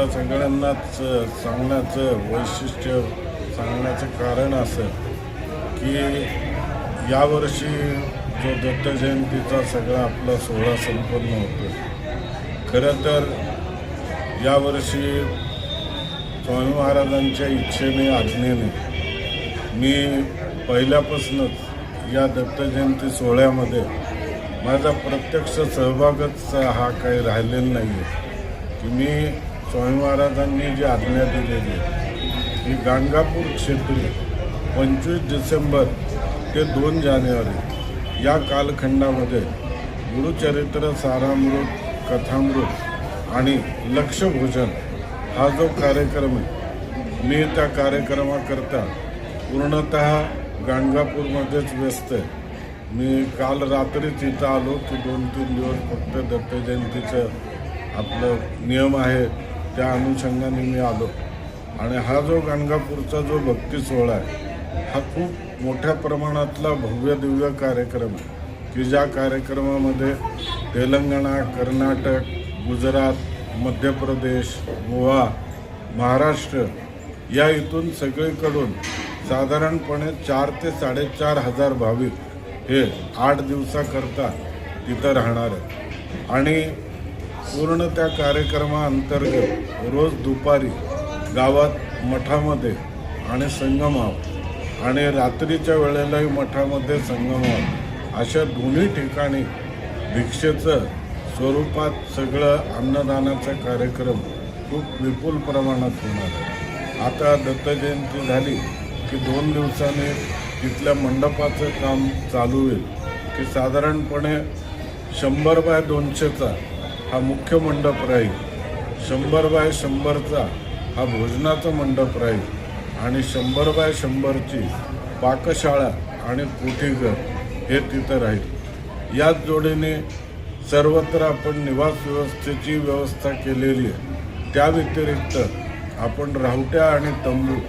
आपलं सगळ्यांनाच सांगण्याचं वैशिष्ट्य सांगण्याचं कारण असं की यावर्षी जो दत्त जयंतीचा सगळा आपला सोहळा संपन्न होतो. खरं तर यावर्षी स्वामी महाराजांच्या इच्छेने आज्ञेने मी पहिल्यापासूनच या दत्त जयंती सोहळ्यामध्ये माझा प्रत्यक्ष सहभागच हा काही राहिलेला नाही आहे की मी स्वामी महाराजांनी जी आज्ञा दिलेली की गाणगापूर क्षेत्री 25 डिसेंबर ते 2 जानेवारी या कालखंडामध्ये गुरुचरित्र सारामृत कथामृत आणि लक्षभोजन हा जो कार्यक्रम आहे मी त्या कार्यक्रमाकरता पूर्णतः गाणगापूरमध्येच व्यस्त आहे. मी काल रात्रीच इथं आलो की 2-3 दिवस फक्त दत्त जयंतीचं आपलं नियम आहे त्या अनुषंगाने मी आलो. आणि हा जो गाणगापूरचा जो भक्ती सोहळा आहे हा खूप मोठ्या प्रमाणातला भव्य दिव्य कार्यक्रम आहे की ज्या कार्यक्रमामध्ये तेलंगणा, कर्नाटक, गुजरात, मध्य प्रदेश, गोवा, महाराष्ट्र या इथून सगळीकडून साधारणपणे 4 ते 4.5 हजार भाविक हे 8 दिवसाकरता तिथं राहणार आहेत. आणि पूर्ण त्या कार्यक्रमाअंतर्गत रोज दुपारी गावात मठामध्ये आणि संगमावर आणि रात्रीच्या वेळेलाही मठामध्ये संगमावर अशा दोन्ही ठिकाणी भिक्षेचं स्वरूपात सगळं अन्नदानाचा कार्यक्रम खूप विपुल प्रमाणात होणार आहे. आता दत्त जयंती झाली की 2 दिवसांनी तिथल्या मंडपाचं काम चालू होईल की साधारणपणे 100 बाय 200चा हा मुख्य मंडप राहील, 100 बाय 100चा हा भोजनाचा मंडप राहील आणि 100 बाय 100ची पाकशाळा आणि कोठीघर हे तिथं राहील. याच जोडीने सर्वत्र आपण निवास व्यवस्थेची व्यवस्था केलेली आहे. त्या व्यतिरिक्त आपण राहुट्या आणि तंबू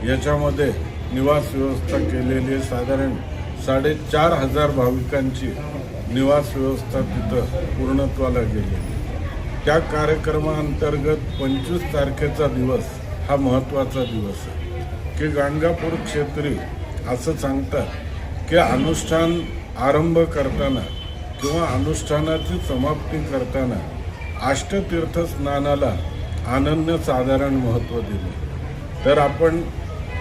याच्यामध्ये निवास व्यवस्था केलेली आहे. साधारण 4,500 भाविकांची निवास व्यवस्था तिथं पूर्णत्वाला गेलेली. त्या कार्यक्रमाअंतर्गत 25 तारखेचा दिवस हा महत्त्वाचा दिवस आहे की गाणगापूर क्षेत्री असं सांगतात की अनुष्ठान आरंभ करताना किंवा अनुष्ठानाची समाप्ती करताना अष्टतीर्थ स्नानाला अनन्यसाधारण महत्त्व दिले. तर आपण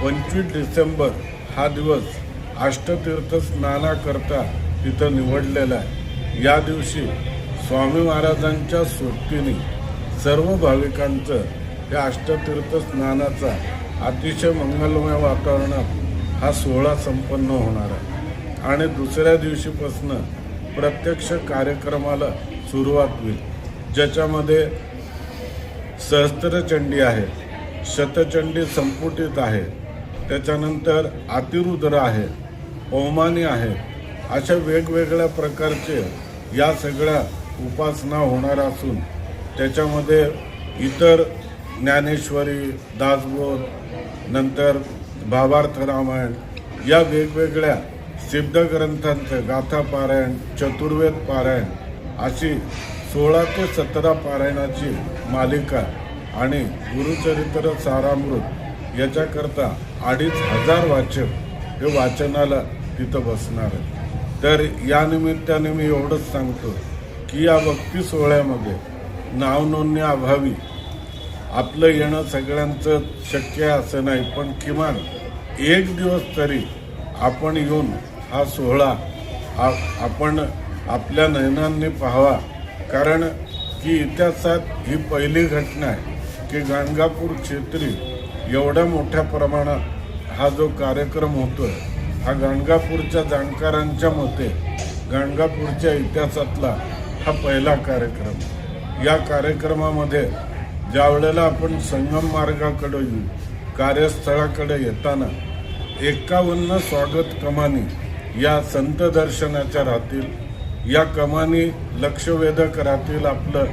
25 डिसेंबर हा दिवस अष्टतीर्थ स्नानाकरता तिथं निवडलेला आहे. या दिवशी स्वामी महाराजांच्या सोबतीने सर्व भाविकांचं या अष्टतीर्थ स्नानाचा अतिशय मंगलमय वातावरणात हा सोहळा संपन्न होणार आहे. आणि दुसऱ्या दिवशीपासून प्रत्यक्ष कार्यक्रमाला सुरुवात होईल ज्याच्यामध्ये सहस्त्रचंडी आहे, शतचंडी संपुटित आहे, त्याच्यानंतर अतिरुद्र आहे, पौमानी आहे. अशा वेगवेगळ्या प्रकारचे या सगळ्या उपासना होणार असून त्याच्यामध्ये इतर ज्ञानेश्वरी, दासबोध, नंतर भावार्थ रामायण या वेगवेगळ्या सिद्ध ग्रंथांचं गाथा पारायण, चतुर्वेद पारायण अशी 16 ते 17 पारायणाची मालिका आणि गुरुचरित्र सारामृत याच्याकरता 2,500 वाचक हे वाचनाला तिथं बसणार आहे. तर या निमित्ताने मी एवढंच सांगतो की या भक्ती सोहळ्यामध्ये नावनोंदणी अभावी आपलं येणं सगळ्यांचं शक्य असं नाही, पण किमान 1 दिवस तरी आपण येऊन हा सोहळा आपण आपल्या नयनांनी पाहावा. कारण की इतिहासात ही पहिली घटना आहे की गाणगापूर क्षेत्री एवढ्या मोठ्या प्रमाणात हा जो कार्यक्रम होतोय हा गाणगापूरच्या जाणकारांच्या मते गाणगापूरच्या इतिहासातला हा पहिला कार्यक्रम. या कार्यक्रमामध्ये ज्या वेळेला आपण संगम मार्गाकडे येऊ, कार्यस्थळाकडे येताना 51 स्वागत कमानी या संत दर्शनाच्या राहतील. या कमानी लक्षवेधक राहतील, आपलं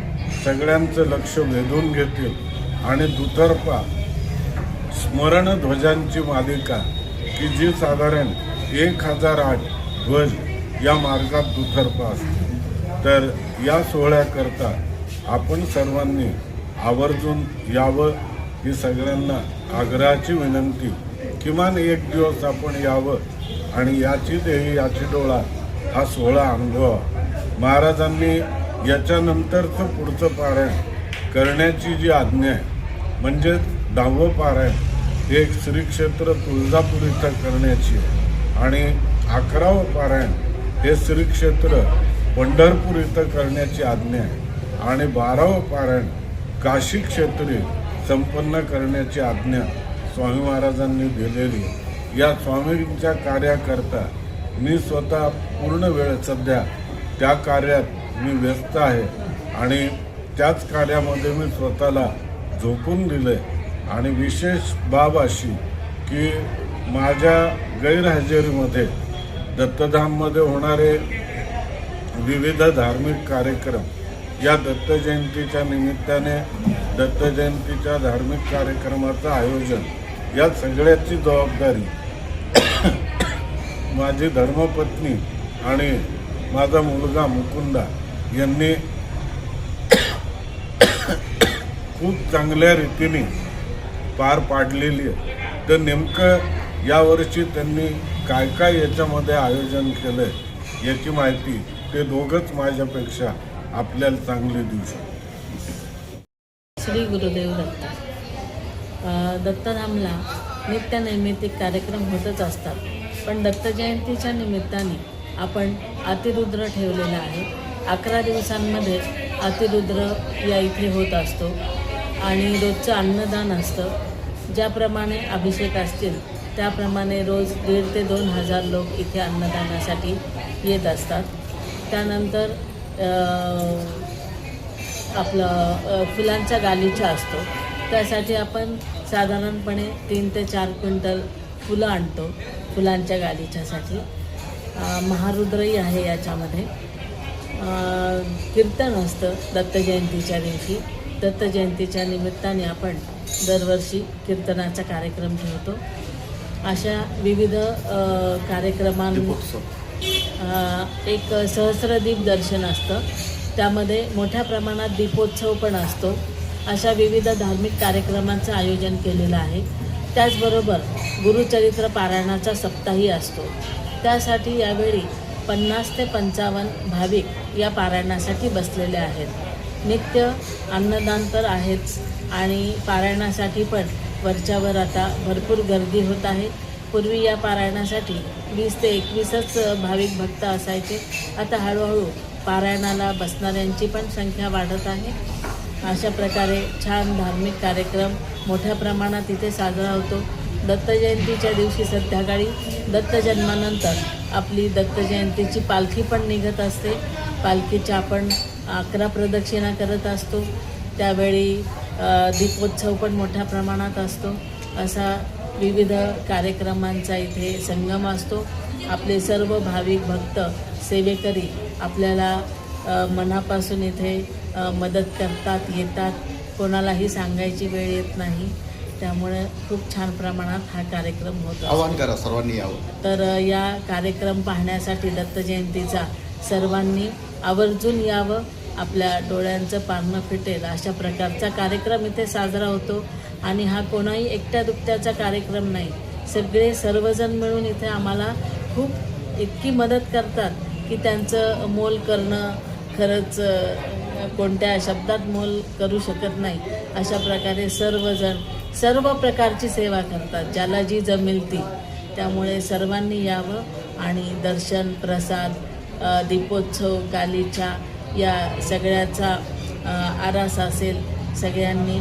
सगळ्यांचं लक्ष वेधून घेतील. आणि दुतर्फा स्मरणध्वजांची मालिका की जी साधारण 1008 ध्वज या मार्गात दुतर्फा असते. तर या सोहळ्याकरता आपण सर्वांनी आवर्जून यावं ही सगळ्यांना आग्रहाची विनंती. किमान एक दिवस आपण यावं आणि याची देही याची डोळा हा सोहळा अनुभवा. महाराजांनी याच्यानंतरचं पुढचं पारायण करण्याची जी आज्ञा आहे म्हणजे 10वं पारायण हे एक श्री क्षेत्र तुळजापूर इथं करण्याची आहे आणि 11वं पारायण हे श्री क्षेत्र पंढरपूर इथं करण्याची आज्ञा आहे आणि 12वं पारायण काशी क्षेत्री संपन्न करण्याची आज्ञा स्वामी महाराजांनी दिलेली. या स्वामींच्या कार्याकरता मी स्वतः पूर्ण वेळ सध्या त्या कार्यात मी व्यस्त आहे आणि त्याच कार्यामध्ये मी स्वतःला झोकून दिले. आणि विशेष बाब अशी की माझ्या गैरहजेरीमध्ये दत्तधाममध्ये होणारे विविध धार्मिक कार्यक्रम, या दत्त जयंतीच्या निमित्ताने दत्त जयंतीच्या धार्मिक कार्यक्रमाचं आयोजन या सगळ्याची जबाबदारी माझी धर्मपत्नी आणि माझा मुलगा मुकुंदा यांनी खूप चांगल्या रीतीने पार पाडलेली आहे. तर नेमकं यावर्षी त्यांनी काय काय याच्यामध्ये आयोजन केलं आहे याची माहिती ते दोघंच माझ्यापेक्षा आपल्याला चांगली देऊ शकतात. श्री गुरुदेव दत्त. दत्तधामला नित्यनैमित्तिक कार्यक्रम होतच असतात, पण दत्त जयंतीच्या निमित्ताने आपण अतिरुद्र ठेवलेला आहे. 11 दिवसांमध्ये अतिरुद्र या इथे होत असतो आणि रोजचं अन्नदान असतं. ज्याप्रमाणे अभिषेक असतील त्याप्रमाणे रोज 1,500 ते 2,000 लोक इथे अन्नदानासाठी येत असतात. त्यानंतर आपलं फुलांचा गालिचा असतो. त्यासाठी आपण साधारणपणे 3 ते 4 क्विंटल फुलं आणतो फुलांच्या गालिच्यासाठी. महारुद्रही आहे याच्यामध्ये. कीर्तन असतं दत्त जयंतीच्या दिवशी. दत्त जयंतीच्या निमित्ताने आपण दरवर्षी कीर्तनाचा कार्यक्रम ठेवतो. अशा विविध कार्यक्रमांत एक सहस्रदीप दर्शन असतं, त्यामध्ये मोठ्या प्रमाणात दीपोत्सव पण असतो. अशा विविध धार्मिक कार्यक्रमांचं आयोजन केलेलं आहे. त्याचबरोबर गुरुचरित्र पारायणाचा सप्ताही असतो. त्यासाठी यावेळी 50 ते 55 भाविक या पारायणासाठी बसलेले आहेत. नित्य अन्नदान तर आहेच आणि पारायणासाठी पण वरच्यावर आता भरपूर गर्दी होत आहे. पूर्वी या पारायणासाठी 20 ते 21च भाविक भक्त असायचे. आता हळूहळू पारायणाला बसणाऱ्यांची पण संख्या वाढत आहे. अशा प्रकारे छान धार्मिक कार्यक्रम मोठ्या प्रमाणात इथे साजरा होतो. दत्त जयंतीच्या दिवशी संध्याकाळी दत्त जन्मानंतर आपली दत्त जयंतीची पालखी पण निघत असते. पालखीच्या आपण 11 प्रदक्षिणा करत असतो. त्यावेळी दीपोत्सव पण मोठ्या प्रमाणात असतो. असा विविध कार्यक्रमांचा इथे संगम असतो. आपले सर्व भाविक भक्त सेवेकरी आपल्याला मनापासून इथे मदत करतात, येतात. कोणालाही सांगायची वेळ येत नाही. त्यामुळे खूप छान प्रमाणात हा कार्यक्रम होतो. आवाहन करा सर्वांनी यावं. तर या कार्यक्रम पाहण्यासाठी दत्त जयंतीचा सर्वांनी आवर्जून यावं. आपल्या डोळ्यांचं पारणं फिटेल अशा प्रकारचा कार्यक्रम इथे साजरा होतो. आणि हा कोणाही एकट्या दुकट्याचा कार्यक्रम नाही. सगळे सर्वजण मिळून इथे आम्हाला खूप इतकी मदत करतात की त्यांचं मोल करणं खरंच कोणत्या शब्दात मोल करू शकत नाही. अशा प्रकारे सर्वजण सर्व प्रकारची सेवा करतात, ज्याला जी जमेल ती. त्यामुळे सर्वांनी यावं आणि दर्शन, प्रसाद, दीपोत्सव, गालिचा या सगळ्याचा आरास असेल. सगळ्यांनी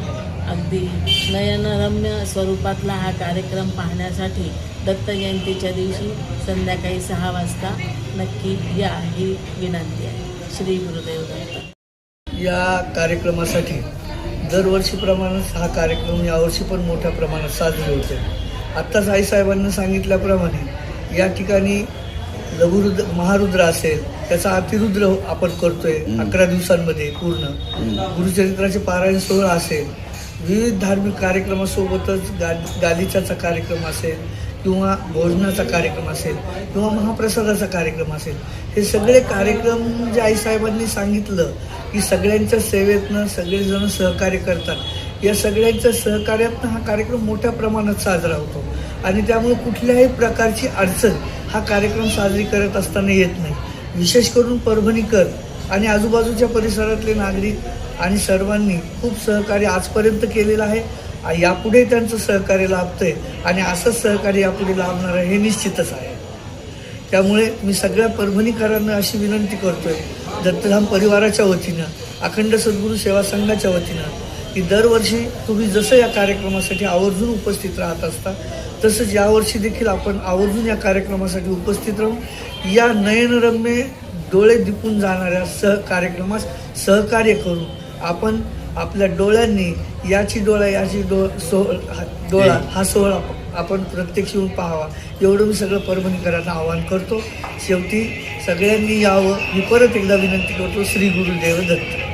अगदी नयनरम्य स्वरूपातला हा कार्यक्रम पाहण्यासाठी दत्त जयंतीच्या दिवशी संध्याकाळी 6 वाजता नक्की या ही विनंती आहे. श्री गुरुदेव दत्त. या कार्यक्रमासाठी दरवर्षीप्रमाणेच हा कार्यक्रम यावर्षी पण मोठ्या प्रमाणात साजरे होते. आत्ताच आईसाहेबांना सांगितल्याप्रमाणे या ठिकाणी लघुरुद्र महारुद्र असेल, त्याचा अतिरुद्र आपण करतोय 11 दिवसांमध्ये पूर्ण. गुरुचरित्राचे पारायण सोहळा असेल, विविध धार्मिक कार्यक्रमासोबतच गालिचाचा कार्यक्रम असेल, किंवा भोजनाचा कार्यक्रम असेल किंवा महाप्रसादाचा कार्यक्रम असेल, हे सगळे कार्यक्रम जे आईसाहेबांनी सांगितलं की सगळ्यांच्या सेवेतनं सगळेजण सहकार्य करतात, या सगळ्यांच्या सहकार्यातनं हा कार्यक्रम मोठ्या प्रमाणात साजरा होतो आणि त्यामुळे कुठल्याही प्रकारची अडचण हा कार्यक्रम साजरी करत असताना येत नाही. विशेष करून परभणीकर आणि आजूबाजूच्या परिसरातले नागरिक आणि सर्वांनी खूप सहकार्य आजपर्यंत केलेलं आहे. यापुढे त्यांचं सहकार्य लाभतंय आणि असंच सहकार्य यापुढे लाभणार आहे हे निश्चितच आहे. त्यामुळे मी सगळ्या परभणीकरांना अशी विनंती करतोय, दत्तधाम परिवाराच्या वतीनं, अखंड सद्गुरू सेवा संघाच्या वतीनं, की दरवर्षी तुम्ही जसं या कार्यक्रमासाठी आवर्जून उपस्थित राहत असता, तसंच यावर्षी देखील आपण आवर्जून या कार्यक्रमासाठी उपस्थित राहून या नयनरम्य डोळे दिपून जाणाऱ्या कार्यक्रमास सहकार्य करून आपण आपल्या डोळ्यांनी डोळा हा सोहळा आपण प्रत्यक्ष येऊन पाहावा, एवढं मी सगळं परभणीकरांना आवाहन करतो. शेवटी सगळ्यांनी यावं ही परत एकदा विनंती करतो. श्री गुरुदेव दत्त.